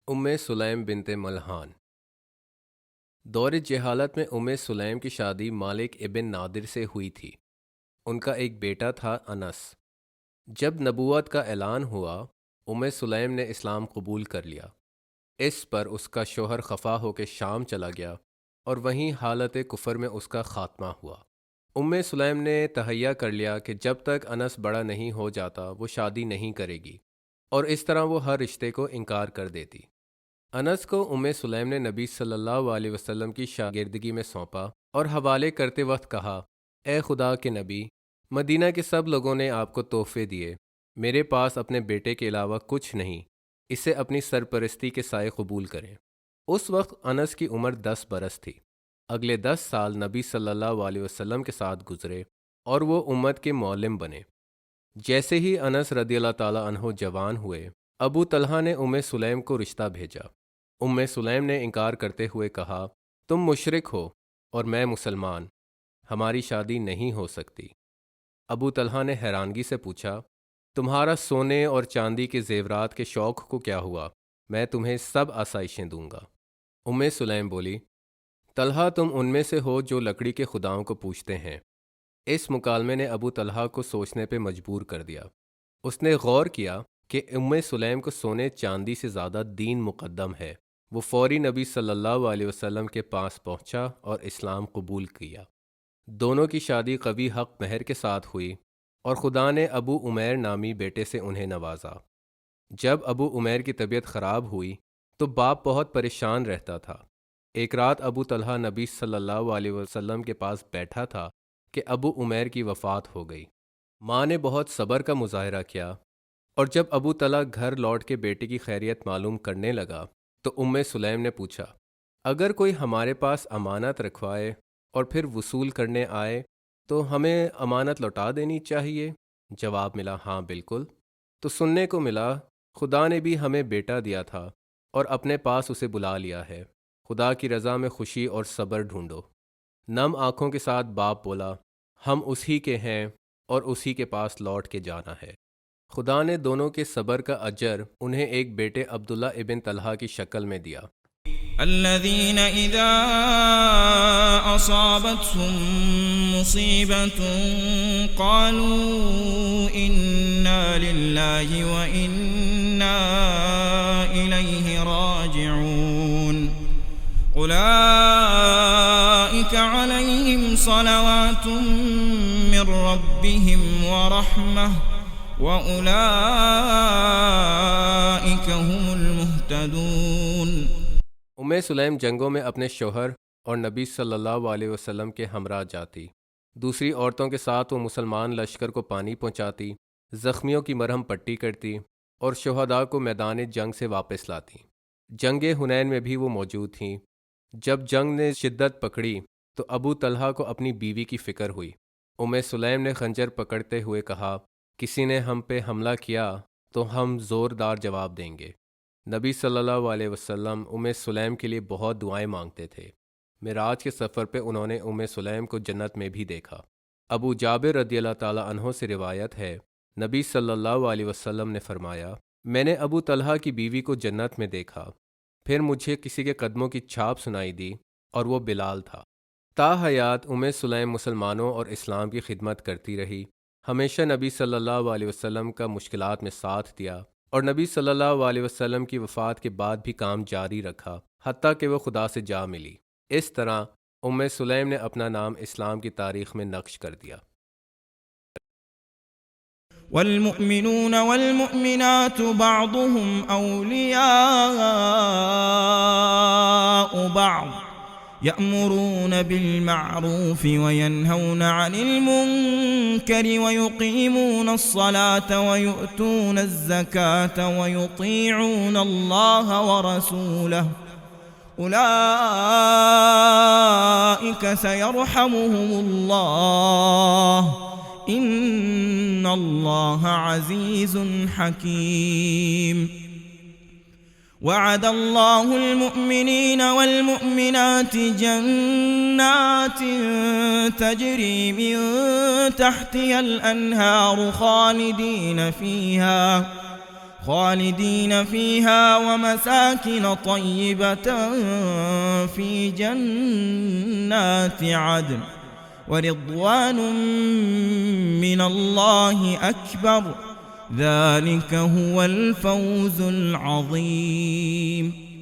سلیم بنت ملحان۔ دور جہالت میں سلیم کی شادی مالک ابن نادر سے ہوئی تھی۔ ان کا ایک بیٹا تھا انس۔ جب نبوت کا اعلان ہوا سلیم نے اسلام قبول کر لیا۔ اس پر اس کا شوہر خفا ہو کے شام چلا گیا اور وہیں حالت کفر میں اس کا خاتمہ ہوا۔ سلیم نے تہیہ کر لیا کہ جب تک انس بڑا نہیں ہو جاتا وہ شادی نہیں کرے گی، اور اس طرح وہ ہر رشتے کو انکار کر دیتی۔ انس کو سلیم نے نبی صلی اللہ علیہ وسلم کی شاگردگی میں سونپا اور حوالے کرتے وقت کہا، اے خدا کے نبی، مدینہ کے سب لوگوں نے آپ کو تحفے دیے، میرے پاس اپنے بیٹے کے علاوہ کچھ نہیں، اسے اپنی سرپرستی کے سائے قبول کریں۔ اس وقت انس کی عمر 10 برس تھی۔ اگلے 10 سال نبی صلی اللہ علیہ وسلم کے ساتھ گزرے اور وہ امت کے معلم بنے۔ جیسے ہی انس رضی اللہ تعالیٰ عنہ جوان ہوئے، ابو طلحہ نے سلیم کو رشتہ بھیجا۔ سلیم نے انکار کرتے ہوئے کہا، تم مشرک ہو اور میں مسلمان، ہماری شادی نہیں ہو سکتی۔ ابو طلحہ نے حیرانگی سے پوچھا، تمہارا سونے اور چاندی کے زیورات کے شوق کو کیا ہوا؟ میں تمہیں سب آسائشیں دوں گا۔ سلیم بولی، طلحہ تم ان میں سے ہو جو لکڑی کے خداؤں کو پوجتے ہیں۔ اس مکالمے نے ابو طلحہ کو سوچنے پہ مجبور کر دیا۔ اس نے غور کیا کہ سلیم کو سونے چاندی سے زیادہ دین مقدم ہے۔ وہ فوری نبی صلی اللہ علیہ وسلم کے پاس پہنچا اور اسلام قبول کیا۔ دونوں کی شادی قوی حق مہر کے ساتھ ہوئی اور خدا نے ابو عمیر نامی بیٹے سے انہیں نوازا۔ جب ابو عمیر کی طبیعت خراب ہوئی تو باپ بہت پریشان رہتا تھا۔ ایک رات ابو طلحہ نبی صلی اللہ علیہ وسلم کے پاس بیٹھا تھا کہ ابو عمیر کی وفات ہو گئی۔ ماں نے بہت صبر کا مظاہرہ کیا، اور جب ابو طلحہ گھر لوٹ کے بیٹے کی خیریت معلوم کرنے لگا تو سلیم نے پوچھا، اگر کوئی ہمارے پاس امانت رکھوائے اور پھر وصول کرنے آئے تو ہمیں امانت لوٹا دینی چاہیے؟ جواب ملا، ہاں بالکل۔ تو سننے کو ملا، خدا نے بھی ہمیں بیٹا دیا تھا اور اپنے پاس اسے بلا لیا ہے، خدا کی رضا میں خوشی اور صبر ڈھونڈو۔ نم آنکھوں کے ساتھ باپ بولا، ہم اسی کے ہیں اور اسی کے پاس لوٹ کے جانا ہے۔ خدا نے دونوں کے صبر کا اجر انہیں ایک بیٹے عبداللہ ابن طلحہ کی شکل میں دیا۔ الذين إذا أصابتهم مصيبة قالوا إنا لله وإنا إليه راجعون أولئك عليهم صلوات من ربهم ورحمة وَأُولَئِكَ هُمُ الْمُهْتَدُونَ۔ سلیم جنگوں میں اپنے شوہر اور نبی صلی اللہ علیہ وسلم کے ہمراہ جاتی۔ دوسری عورتوں کے ساتھ وہ مسلمان لشکر کو پانی پہنچاتی، زخمیوں کی مرہم پٹی کرتی اور شہداء کو میدان جنگ سے واپس لاتی۔ جنگ حنین میں بھی وہ موجود تھیں۔ جب جنگ نے شدت پکڑی تو ابو طلحہ کو اپنی بیوی کی فکر ہوئی۔ سلیم نے خنجر پکڑتے ہوئے کہا، کسی نے ہم پہ حملہ کیا تو ہم زوردار جواب دیں گے۔ نبی صلی اللہ علیہ وسلم سلیم کے لیے بہت دعائیں مانگتے تھے۔ معراج کے سفر پہ انہوں نے سلیم کو جنت میں بھی دیکھا۔ ابو جابر رضی اللہ تعالیٰ عنہ سے روایت ہے، نبی صلی اللہ علیہ وسلم نے فرمایا، میں نے ابو طلحہ کی بیوی کو جنت میں دیکھا، پھر مجھے کسی کے قدموں کی چھاپ سنائی دی اور وہ بلال تھا۔ تا حیات سلیم مسلمانوں اور اسلام کی خدمت کرتی رہی، ہمیشہ نبی صلی اللہ علیہ وسلم کا مشکلات میں ساتھ دیا، اور نبی صلی اللہ علیہ وسلم کی وفات کے بعد بھی کام جاری رکھا، حتیٰ کہ وہ خدا سے جا ملی۔ اس طرح سلیم نے اپنا نام اسلام کی تاریخ میں نقش کر دیا۔ والمؤمنون والمؤمنات بعضهم أولياء بعض يأمرون بالمعروف وينهون عن المنكر ويقيمون الصلاة ويؤتون الزكاة ويطيعون الله ورسوله أولئك سيرحمهم الله إن الله عزيز حكيم وعد الله المؤمنين والمؤمنات جنات تجري من تحتها الأنهار خالدين فيها ومساكن طيبة في جنات عدن ورضوان من الله أكبر ذلك هو الفوز العظيم.